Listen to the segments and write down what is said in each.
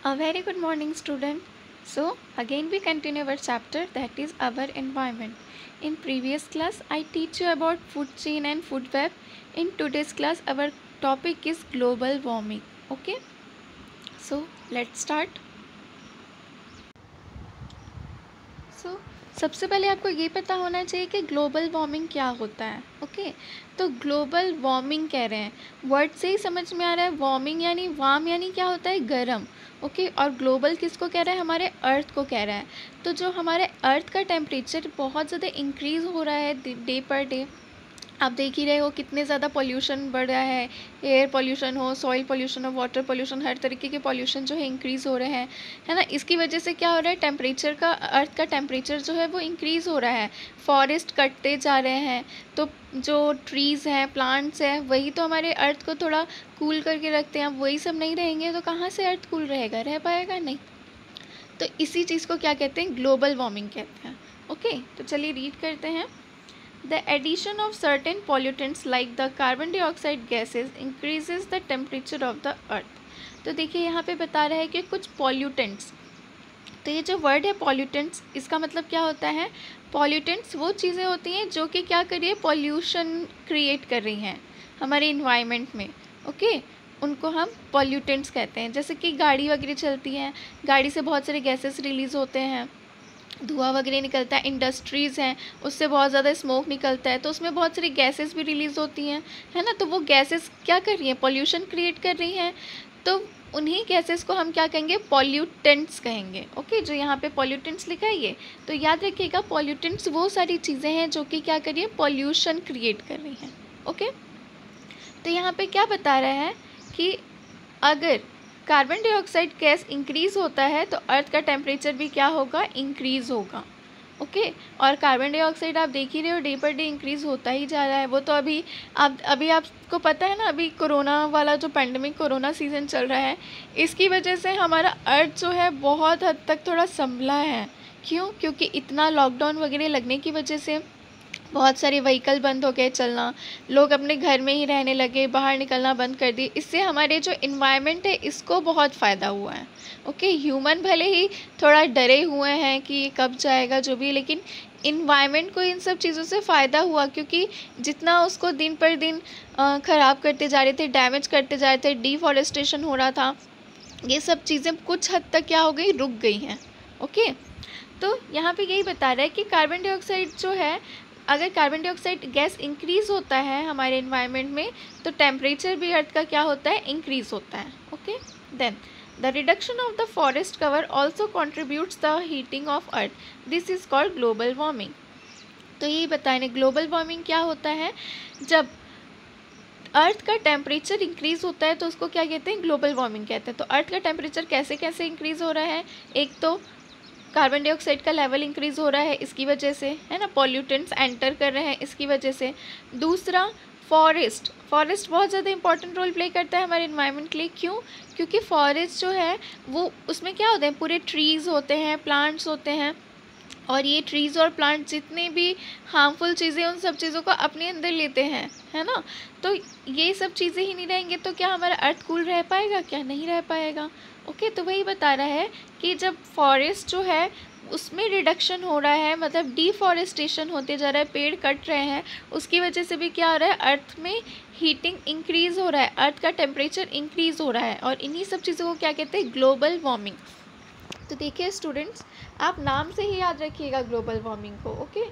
A very good morning, student. So, again we continue our chapter, that is our environment. In previous class, I teach you about food chain and food web. In today's class, our topic is global warming. Okay? So, let's start. So, सबसे पहले आपको ये पता होना चाहिए कि global warming क्या होता है. ओके, तो ग्लोबल वार्मिंग कह रहे हैं, वर्ड से ही समझ में आ रहा है. वार्मिंग यानी वार्म यानी क्या होता है, गर्म. ओके, और ग्लोबल किसको कह रहा है, हमारे अर्थ को कह रहा है. तो जो हमारे अर्थ का टेम्परेचर बहुत ज़्यादा इंक्रीज़ हो रहा है डे पर डे. आप देख ही रहे हो कितने ज़्यादा पॉल्यूशन बढ़ रहा है. एयर पॉल्यूशन हो, सॉइल पॉल्यूशन हो, वाटर पॉल्यूशन, हर तरीके के पॉल्यूशन जो है इंक्रीज़ हो रहे हैं, है ना. इसकी वजह से क्या हो रहा है, टेम्परेचर का, अर्थ का टेम्परेचर जो है वो इंक्रीज़ हो रहा है. फॉरेस्ट कटते जा रहे हैं, तो जो ट्रीज़ हैं, प्लांट्स हैं, वही तो हमारे अर्थ को थोड़ा कूल करके रखते हैं. वही सब नहीं रहेंगे तो कहाँ से अर्थ कूल रहेगा, रह पाएगा नहीं. तो इसी चीज़ को क्या कहते हैं, ग्लोबल वार्मिंग कहते हैं. ओके, तो चलिए रीड करते हैं. The addition of certain pollutants like the carbon dioxide gases increases the temperature of the earth. तो देखिए यहाँ पे बता रहा है कि कुछ pollutants, तो ये जो वर्ड है pollutants, इसका मतलब क्या होता है. pollutants वो चीज़ें होती हैं जो कि क्या कर रही है, पॉल्यूशन क्रिएट कर रही हैं हमारे इन्वायरमेंट में. ओके, उनको हम pollutants कहते हैं. जैसे कि गाड़ी वगैरह चलती हैं, गाड़ी से बहुत सारे गैसेस रिलीज़ होते हैं, धुआं वगैरह निकलता है. इंडस्ट्रीज़ हैं, उससे बहुत ज़्यादा स्मोक निकलता है, तो उसमें बहुत सारी गैसेस भी रिलीज़ होती हैं, है ना. तो वो गैसेस क्या कर रही हैं, पॉल्यूशन क्रिएट कर रही हैं. तो उन्हीं गैसेस को हम क्या कहेंगे, पॉल्यूटेंट्स कहेंगे. ओके, जो यहाँ पे पॉल्यूटेंट्स लिखा है ये, तो याद रखिएगा पॉल्यूटेंट्स वो सारी चीज़ें हैं जो कि क्या कर रही है, पॉल्यूशन क्रिएट कर रही हैं. ओके, तो यहाँ पे क्या बता रहा है कि अगर कार्बन डाइऑक्साइड गैस इंक्रीज़ होता है तो अर्थ का टेम्परेचर भी क्या होगा, इंक्रीज़ होगा. ओके, और कार्बन डाइऑक्साइड आप देख ही रहे हो डे पर डे इंक्रीज़ होता ही जा रहा है. वो तो अभी आपको पता है ना, अभी कोरोना वाला जो पेंडेमिक, कोरोना सीज़न चल रहा है, इसकी वजह से हमारा अर्थ जो है बहुत हद तक थोड़ा संभला है. क्यों, क्योंकि इतना लॉकडाउन वगैरह लगने की वजह से बहुत सारे व्हीकल बंद हो गए चलना, लोग अपने घर में ही रहने लगे, बाहर निकलना बंद कर दिए. इससे हमारे जो इन्वायरमेंट है इसको बहुत फ़ायदा हुआ है. ओके, ह्यूमन भले ही थोड़ा डरे हुए हैं कि ये कब जाएगा जो भी, लेकिन इन्वायरमेंट को इन सब चीज़ों से फ़ायदा हुआ, क्योंकि जितना उसको दिन पर दिन ख़राब करते जा रहे थे, डैमेज करते जा रहे थे, डिफॉरेस्टेशन हो रहा था, ये सब चीज़ें कुछ हद तक क्या हो गई, रुक गई हैं. ओके, तो यहाँ पे यही बता रहा है कि कार्बन डाइऑक्साइड जो है, अगर कार्बन डाइऑक्साइड गैस इंक्रीज़ होता है हमारे इन्वायरमेंट में, तो टेम्परेचर भी अर्थ का क्या होता है, इंक्रीज़ होता है. Okay, then the reduction of the forest cover also contributes the heating of earth. This is called global warming. तो यही बताएं, ग्लोबल वार्मिंग क्या होता है, जब अर्थ का टेम्परेचर इंक्रीज़ होता है तो उसको क्या कहते हैं, ग्लोबल वार्मिंग कहते हैं. तो अर्थ का टेम्परेचर कैसे कैसे इंक्रीज़ हो रहा है, एक तो कार्बन डाइऑक्साइड का लेवल इंक्रीज़ हो रहा है इसकी वजह से, है ना, पॉल्यूटेंट्स एंटर कर रहे हैं इसकी वजह से. दूसरा, फॉरेस्ट बहुत ज़्यादा इंपॉर्टेंट रोल प्ले करता है हमारे इन्वायरमेंट के लिए. क्यों, क्योंकि फॉरेस्ट जो है वो, उसमें क्या होते हैं, पूरे ट्रीज़ होते हैं, प्लांट्स होते हैं, और ये ट्रीज़ और प्लांट जितने भी हार्मफुल चीज़ें, उन सब चीज़ों को अपने अंदर लेते हैं, है ना. तो ये सब चीज़ें ही नहीं रहेंगे तो क्या हमारा अर्थ कूल रह पाएगा, क्या नहीं रह पाएगा. ओके, तो वही बता रहा है कि जब फॉरेस्ट जो है उसमें रिडक्शन हो रहा है, मतलब डिफॉरेस्टेशन होते जा रहा है, पेड़ कट रहे हैं, उसकी वजह से भी क्या हो रहा है, अर्थ में हीटिंग इंक्रीज़ हो रहा है, अर्थ का टेम्परेचर इंक्रीज़ हो रहा है, और इन्हीं सब चीज़ों को क्या कहते हैं, ग्लोबल वार्मिंग. तो देखिए स्टूडेंट्स, आप नाम से ही याद रखिएगा ग्लोबल वार्मिंग को. ओके,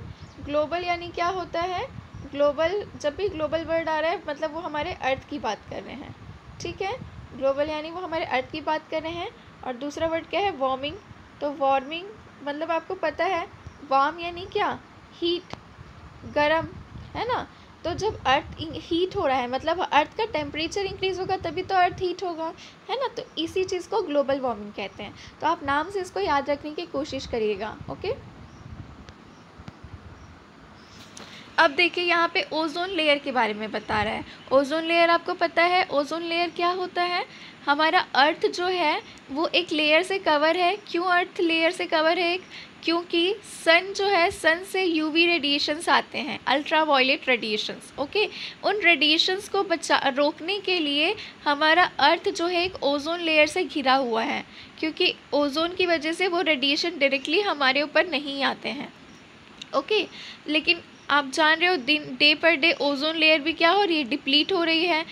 ग्लोबल यानी क्या होता है, ग्लोबल, जब भी ग्लोबल वर्ड आ रहा है मतलब वो हमारे अर्थ की बात कर रहे हैं. ठीक है, ग्लोबल यानी वो हमारे अर्थ की बात कर रहे हैं. और दूसरा वर्ड क्या है, वार्मिंग. तो वार्मिंग मतलब आपको पता है, वार्म यानी क्या, हीट, गरम, है ना. तो जब अर्थ हीट हो रहा है मतलब अर्थ का टेम्परेचर इंक्रीज़ होगा तभी तो अर्थ हीट होगा, है ना. तो इसी चीज़ को ग्लोबल वार्मिंग कहते हैं. तो आप नाम से इसको याद रखने की कोशिश करिएगा. ओके, अब देखिए यहाँ पे ओजोन लेयर के बारे में बता रहा है. ओजोन लेयर आपको पता है, ओजोन लेयर क्या होता है, हमारा अर्थ जो है वो एक लेयर से कवर है. क्यों अर्थ लेयर से कवर है, क्योंकि सन जो है, सन से यूवी रेडिएशंस आते हैं, अल्ट्रा वायलेट रेडिएशंस। ओके, उन रेडिएशंस को रोकने के लिए हमारा अर्थ जो है एक ओजोन लेयर से घिरा हुआ है, क्योंकि ओजोन की वजह से वो रेडिएशन डायरेक्टली हमारे ऊपर नहीं आते हैं। ओके, लेकिन आप जान रहे हो day per day ozone layer भी क्या हो रही है, डिप्लीट हो रही है,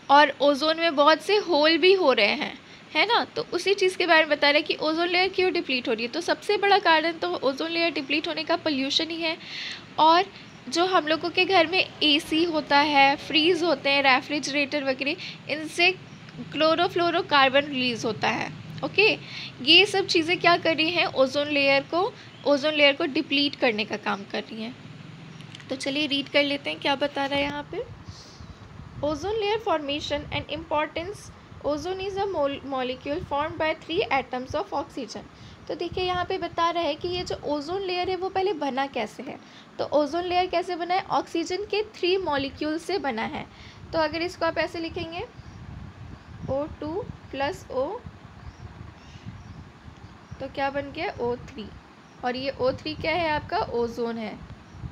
और ओजोन में बहुत से होल भी हो रहे हैं, है ना। तो उसी चीज़ के बारे में बता रहे हैं कि ओजोन लेयर क्यों डिप्लीट हो रही है। तो सबसे बड़ा कारण तो ओजोन लेयर डिप्लीट होने का पोल्यूशन ही है। और जो हम लोगों के घर में एसी होता है, फ्रीज होते हैं, रेफ्रिजरेटर वगैरह, इनसे क्लोरोफ्लोरोकार्बन रिलीज़ होता है। ओके, ये सब चीज़ें क्या कर रही हैं, ओजोन लेयर को डिप्लीट करने का काम कर रही हैं। तो चलिए रीड कर लेते हैं क्या बता रहा है यहाँ पे। Ozone layer formation and importance. Ozone is a molecule form by 3 atoms of oxygen. तो देखिए यहाँ पे बता रहा है कि ये जो ओजोन लेयर है वो पहले बना कैसे है। तो ओजोन लेयर कैसे बना है, ऑक्सीजन के 3 मॉलिक्यूल से बना है। तो अगर इसको आप ऐसे लिखेंगे O2 + O, तो क्या बन गया O3, और ये O3 क्या है, आपका ओजोन है।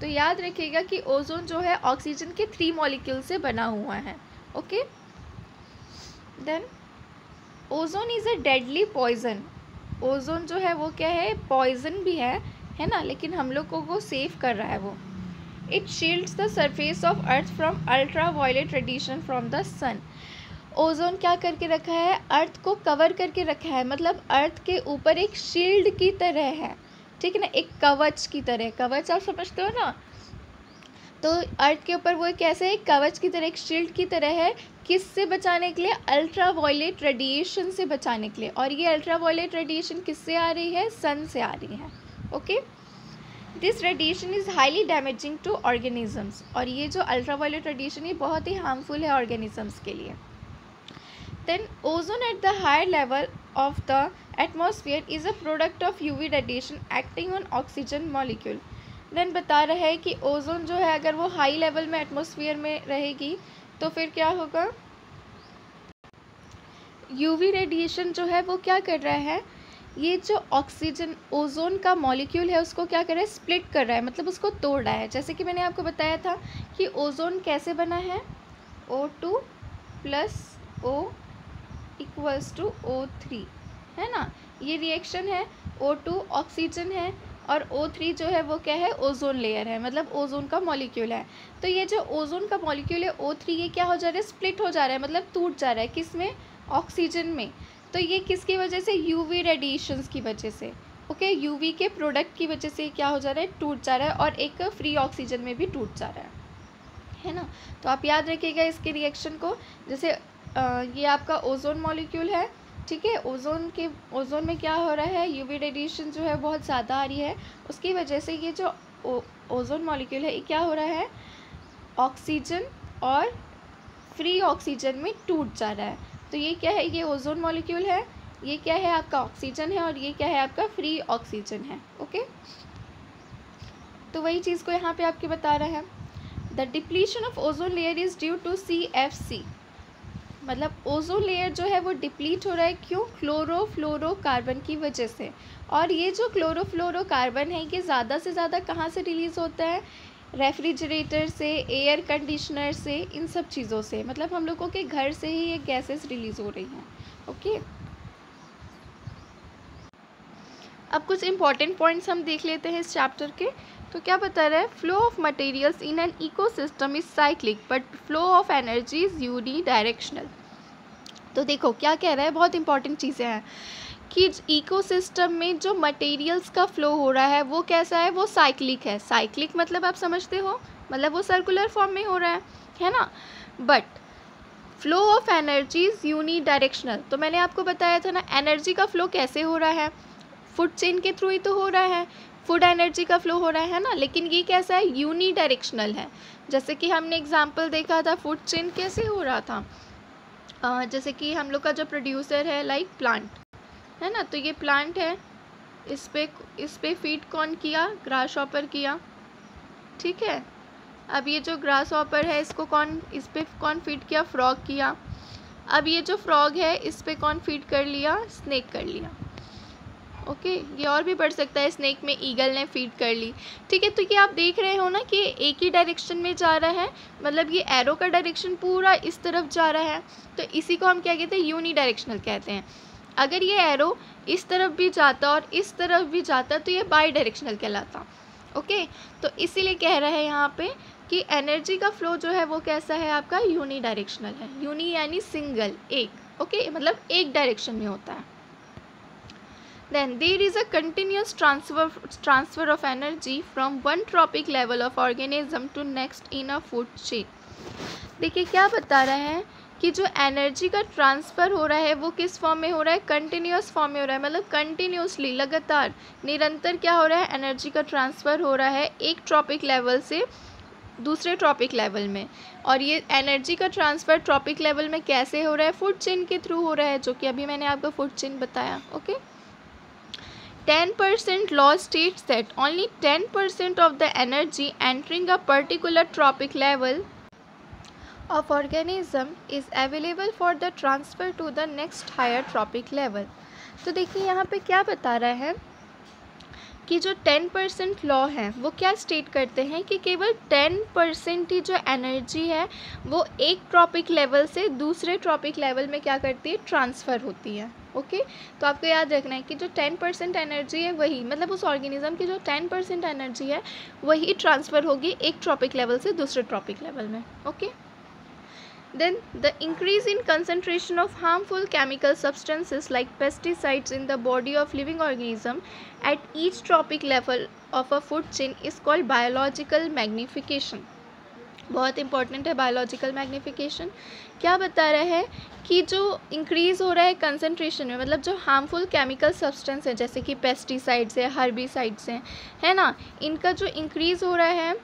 तो याद रखिएगा कि ओजोन जो है ऑक्सीजन के 3 मॉलिक्यूल से बना हुआ है। Okay, then ozone is a deadly poison. Ozone जो है वो क्या है, पॉइजन भी है ना, लेकिन हम लोग को सेव कर रहा है वो। It shields the surface of earth from ultra violet radiation from the sun. Ozone क्या करके रखा है, अर्थ को कवर करके रखा है, मतलब अर्थ के ऊपर एक शील्ड की तरह है, ठीक है ना, एक कवच की तरह। कवच आप समझते हो ना, तो अर्थ के ऊपर वो कैसे एक कवच की तरह, एक शील्ड की तरह है, किससे बचाने के लिए, अल्ट्रा वायलेट रेडिएशन से बचाने के लिए। और ये अल्ट्रा वायलेट रेडिएशन किससे आ रही है, सन से आ रही है। Okay, this radiation is highly damaging to organisms. और ये जो अल्ट्रा वायलेट रेडिएशन ये बहुत ही हार्मफुल है ऑर्गेनिजम्स के लिए। Then ozone at the higher level of the atmosphere is a product of UV radiation acting on oxygen molecule. Then बता रहा है कि ओजोन जो है अगर वो हाई लेवल में एटमॉस्फेयर में रहेगी तो फिर क्या होगा, यूवी रेडिएशन जो है वो क्या कर रहा है, ये जो ऑक्सीजन ओजोन का मॉलिक्यूल है उसको क्या कर रहा है, स्प्लिट कर रहा है, मतलब उसको तोड़ रहा है। जैसे कि मैंने आपको बताया था कि ओजोन कैसे बना है, O2 + O = O3, है ना। ये रिएक्शन है, O2 ऑक्सीजन है और O3 जो है वो क्या है, ओजोन लेयर है, मतलब ओजोन का मॉलिक्यूल है। तो ये जो ओजोन का मॉलिक्यूल है O3, ये क्या हो जा रहा है, स्प्लिट हो जा रहा है, मतलब टूट जा रहा है, किस में, ऑक्सीजन में। तो ये किसकी वजह से, यूवी रेडिएशंस की वजह से। ओके, यूवी के प्रोडक्ट की वजह से क्या हो जा रहा है, टूट जा रहा है, और एक फ्री ऑक्सीजन में भी टूट जा रहा है ना। तो आप याद रखिएगा इसके रिएक्शन को। जैसे ये आपका ओजोन मॉलिक्यूल है, ठीक है, ओजोन में क्या हो रहा है, यूवी रेडिएशन जो है बहुत ज़्यादा आ रही है, उसकी वजह से ये जो ओजोन मॉलिक्यूल है ये क्या हो रहा है, ऑक्सीजन और फ्री ऑक्सीजन में टूट जा रहा है। तो ये क्या है, ये ओजोन मॉलिक्यूल है, ये क्या है आपका ऑक्सीजन है, और ये क्या है आपका फ्री ऑक्सीजन है। ओके, तो वही चीज़ को यहाँ पे आपके बता रहा है। The depletion of ozone layer is due to CFC, मतलब ओजोन लेयर जो है वो डिप्लीट हो रहा है, क्यों, क्लोरोफ्लोरोकार्बन की वजह से। और ये जो क्लोरोफ्लोरोकार्बन है ये ज़्यादा से ज़्यादा कहाँ से रिलीज़ होता है, रेफ्रिजरेटर से, एयर कंडीशनर से, इन सब चीज़ों से, मतलब हम लोगों के घर से ही ये गैसेस रिलीज़ हो रही हैं। ओके, अब कुछ इंपॉर्टेंट पॉइंट्स हम देख लेते हैं इस चैप्टर के। तो क्या बता रहा है, flow of materials in an ecosystem is cyclic but flow of energy is unidirectional. तो देखो क्या कह रहा है, बहुत इंपॉर्टेंट चीज़ें हैं कि इकोसिस्टम में जो मटेरियल्स का फ्लो हो रहा है वो कैसा है, वो साइक्लिक है। साइक्लिक मतलब आप समझते हो, मतलब वो सर्कुलर फॉर्म में हो रहा है ना। But flow of energy is unidirectional. तो मैंने आपको बताया था ना, एनर्जी का फ्लो कैसे हो रहा है, फूड चेन के थ्रू ही तो हो रहा है, फूड एनर्जी का फ्लो हो रहा है ना। लेकिन ये कैसा है, यूनिडायरेक्शनल है। जैसे कि हमने एग्जांपल देखा था फूड चेन कैसे हो रहा था, जैसे कि हम लोग का जो प्रोड्यूसर है लाइक प्लांट है ना, तो ये प्लांट है, इस पे फीड कौन किया, ग्रास हॉपर किया, ठीक है। अब ये जो ग्रास हॉपर है इस पे कौन फीड किया, फ्रॉग किया। अब ये जो फ्रॉग है इस पे कौन फीड कर लिया, स्नेक कर लिया। ओके, ये और भी बढ़ सकता है, स्नेक में ईगल ने फीड कर ली, ठीक है। तो ये आप देख रहे हो ना कि एक ही डायरेक्शन में जा रहा है, मतलब ये एरो का डायरेक्शन पूरा इस तरफ जा रहा है, तो इसी को हम क्या कहते हैं, यूनी डायरेक्शनल कहते हैं। अगर ये एरो इस तरफ भी जाता और इस तरफ भी जाता तो ये बाई डायरेक्शनल कहलाता। ओके, तो इसीलिए कह रहा है यहाँ पे कि एनर्जी का फ्लो जो है वो कैसा है आपका, यूनी डायरेक्शनल है। यूनी यानी सिंगल, एक। ओके, मतलब एक डायरेक्शन में होता है। Then there is a continuous transfer of energy from one trophic level of organism to next in a food chain. देखिए क्या बता रहा है कि जो एनर्जी का ट्रांसफ़र हो रहा है वो किस फॉर्म में हो रहा है, कंटिन्यूस फॉर्म में हो रहा है, मतलब कंटिन्यूसली, लगातार, निरंतर क्या हो रहा है, एनर्जी का ट्रांसफ़र हो रहा है एक ट्रॉपिक लेवल से दूसरे ट्रॉपिक लेवल में। और ये एनर्जी का ट्रांसफ़र ट्रॉपिक लेवल में कैसे हो रहा है, फूड चेन के थ्रू हो रहा है, जो कि अभी मैंने आपको फूड चेन बताया। Okay, 10% law states that only 10% of the energy entering a particular trophic level of organism is available for the transfer to the next higher trophic level. तो देखिए यहाँ पे क्या बता रहा है कि जो 10% लॉ है वो क्या स्टेट करते हैं कि केवल 10% ही जो एनर्जी है वो एक ट्रॉपिक लेवल से दूसरे ट्रॉपिक लेवल में क्या करती है, ट्रांसफ़र होती है। ओके, तो आपको याद रखना है कि जो 10% एनर्जी है वही, मतलब उस ऑर्गेनिज्म की जो 10% एनर्जी है वही ट्रांसफ़र होगी एक ट्रॉपिक लेवल से दूसरे ट्रॉपिक लेवल में। Okay, then the increase in concentration of harmful chemical substances like pesticides in the body of living organism at each trophic level of a food chain is called biological magnification. बहुत important है biological magnification. क्या बता रहा है कि जो increase हो रहा है कंसंट्रेशन में, मतलब जो हार्मफुल केमिकल सब्सटेंस है जैसे कि पेस्टिसाइड्स है, हर्बिसाइड्स हैं, है ना, इनका जो इंक्रीज़ हो रहा है,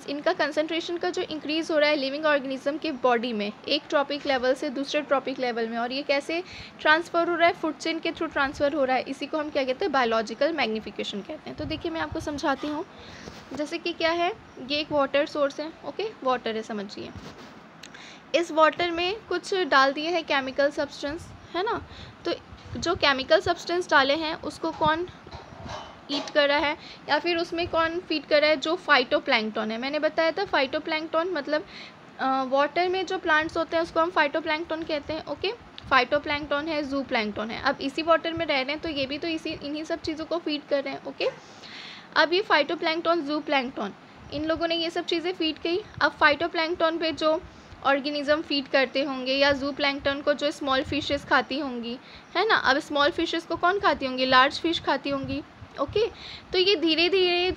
इनका कंसंट्रेशन का जो इंक्रीज़ हो रहा है लिविंग ऑर्गेनिज्म के बॉडी में एक ट्रॉपिक लेवल से दूसरे ट्रॉपिक लेवल में, और ये कैसे ट्रांसफ़र हो रहा है, फूड चेन के थ्रू ट्रांसफ़र हो रहा है, इसी को हम क्या कहते हैं, बायोलॉजिकल मैग्नीफिकेशन कहते हैं। तो देखिए मैं आपको समझाती हूँ। जैसे कि क्या है, ये एक वाटर सोर्स है। ओके, वाटर है, समझिए। इस वाटर में कुछ डाल दिए हैं केमिकल सब्सटेंस, है ना, तो जो केमिकल सब्सटेंस डाले हैं उसको कौन ईट कर रहा है या फिर उसमें कौन फीड कर रहा है, जो फाइटोप्लैंक्टन है। मैंने बताया था फाइटोप्लैंक्टन मतलब वाटर में जो प्लांट्स होते हैं उसको हम फाइटोप्लैंक्टन कहते हैं। ओके, फाइटोप्लैंक्टन है, जू प्लैंक्टन है। अब इसी वाटर में रह रहे हैं तो ये भी तो इन्हीं सब चीज़ों को फीड कर रहे हैं। ओके, अब ये फाइटोप्लैंक्टन, जू प्लैंक्टन, इन लोगों ने ये सब चीज़ें फीड की। अब फाइटोप्लैंक्टन पे जो ऑर्गेनिज्म फीड करते होंगे या जू प्लैंक्टन को जो स्मॉल फिशेस खाती होंगी, है ना, अब स्मॉल फिशेस को कौन खाती होंगी, लार्ज फिश खाती होंगी। ओके, तो ये धीरे धीरे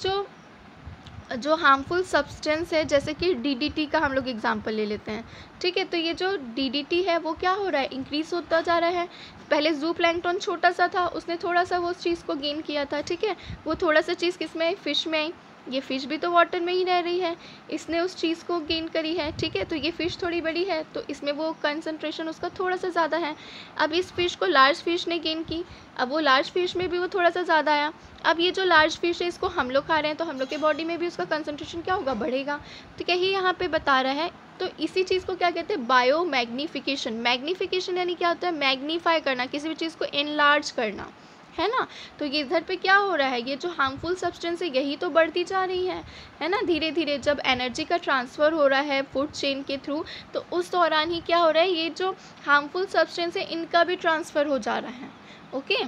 जो हार्मफुल सब्सटेंस है, जैसे कि डीडीटी का हम लोग एग्जांपल ले लेते हैं, ठीक है, तो ये जो डीडीटी है वो क्या हो रहा है, इंक्रीज़ होता जा रहा है। पहले जू प्लैंक्टन छोटा सा था, उसने थोड़ा सा वो उस चीज़ को गेन किया था, ठीक है, वो थोड़ा सा चीज़ किस में आई, फिश में आई। ये फ़िश भी तो वाटर में ही रह रही है, इसने उस चीज़ को गेन करी है, ठीक है, तो ये फ़िश थोड़ी बड़ी है तो इसमें वो कंसंट्रेशन उसका थोड़ा सा ज़्यादा है। अब इस फ़िश को लार्ज फ़िश ने गेन की, अब वो लार्ज फ़िश में भी वो थोड़ा सा ज़्यादा आया। अब ये जो लार्ज फ़िश है इसको हम लोग खा रहे हैं तो हम लोग के बॉडी में भी उसका कंसंट्रेशन क्या होगा, बढ़ेगा। तो क्या ही यहाँ पे बता रहा है, तो इसी चीज़ को क्या कहते हैं, बायो मैग्नीफिकेशन। मैग्नीफिकेशन यानी क्या होता है, मैग्नीफाई करना, किसी भी चीज़ को एनलार्ज करना, है ना। तो ये इधर पे क्या हो रहा है, ये जो हार्मफुल सब्सटेंस है यही तो बढ़ती जा रही है ना, धीरे धीरे जब एनर्जी का ट्रांसफ़र हो रहा है फूड चेन के थ्रू, तो उस दौरान ही क्या हो रहा है, ये जो हार्मफुल सब्सटेंस है इनका भी ट्रांसफ़र हो जा रहा है। ओके,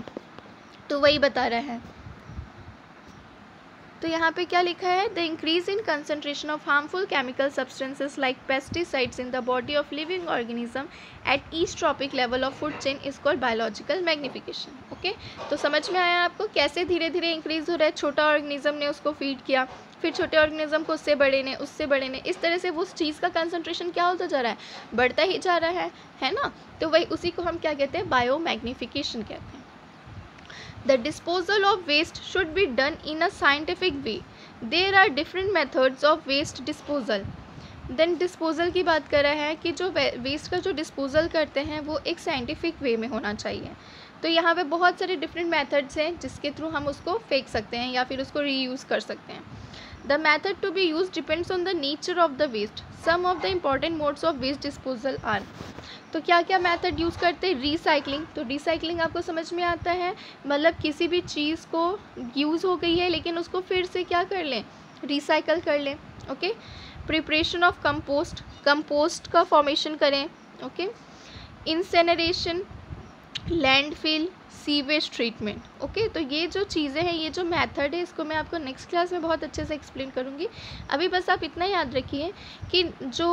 तो वही बता रहा है। तो यहाँ पे क्या लिखा है, the increase in concentration of harmful chemical substances like pesticides in the body of living organism at each trophic level of food chain is called biological magnification. Okay, तो समझ में आया आपको कैसे धीरे धीरे इंक्रीज़ हो रहा है। छोटा ऑर्गेनिज्म ने उसको फीड किया, फिर छोटे ऑर्गेनिज्म को उससे बड़े ने, उससे बड़े ने, इस तरह से वो उस चीज़ का कंसंट्रेशन क्या होता जा रहा है, बढ़ता ही जा रहा है ना। तो वही उसी को हम क्या कहते हैं, बायो मैग्नीफिकेशन कहते हैं। The disposal of waste should be done in a scientific way. There are different methods of waste disposal. Then disposal की बात कर रहा है कि जो वेस्ट का जो डिस्पोजल करते हैं वो एक साइंटिफिक वे में होना चाहिए। तो यहाँ पे बहुत सारे डिफरेंट मेथड्स हैं जिसके थ्रू हम उसको फेंक सकते हैं या फिर उसको रीयूज़ कर सकते हैं। The method to be use depends on the nature of the waste. Some of the important modes of waste disposal are. तो क्या क्या मेथड यूज़ करते हैं? रिसाइकलिंग. तो रिसाइकलिंग आपको समझ में आता है, मतलब किसी भी चीज़ को यूज़ हो गई है लेकिन उसको फिर से क्या कर लें, रिसाइकल कर लें. Okay. Preparation of compost, compost का फॉर्मेशन करें. Okay. Incineration, landfill, sewage treatment. Okay. तो ये जो चीज़ें हैं, ये जो मेथड है, इसको मैं आपको नेक्स्ट क्लास में बहुत अच्छे से एक्सप्लेन करूँगी. अभी बस आप इतना याद रखिए कि जो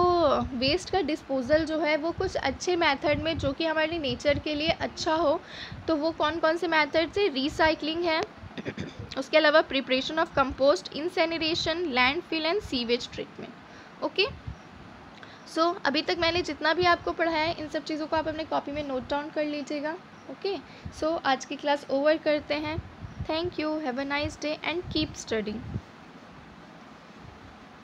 वेस्ट का डिस्पोजल जो है वो कुछ अच्छे मेथड में, जो कि हमारे नेचर के लिए अच्छा हो, तो वो कौन कौन से मेथड से? रिसाइकलिंग है, उसके अलावा preparation of compost, incineration, landfill and sewage treatment. Okay. So अभी तक मैंने जितना भी आपको पढ़ाया है, इन सब चीज़ों को आप अपने कॉपी में नोट डाउन कर लीजिएगा. ओके. सो आज की क्लास ओवर करते हैं. Thank you. Have a nice day and keep studying.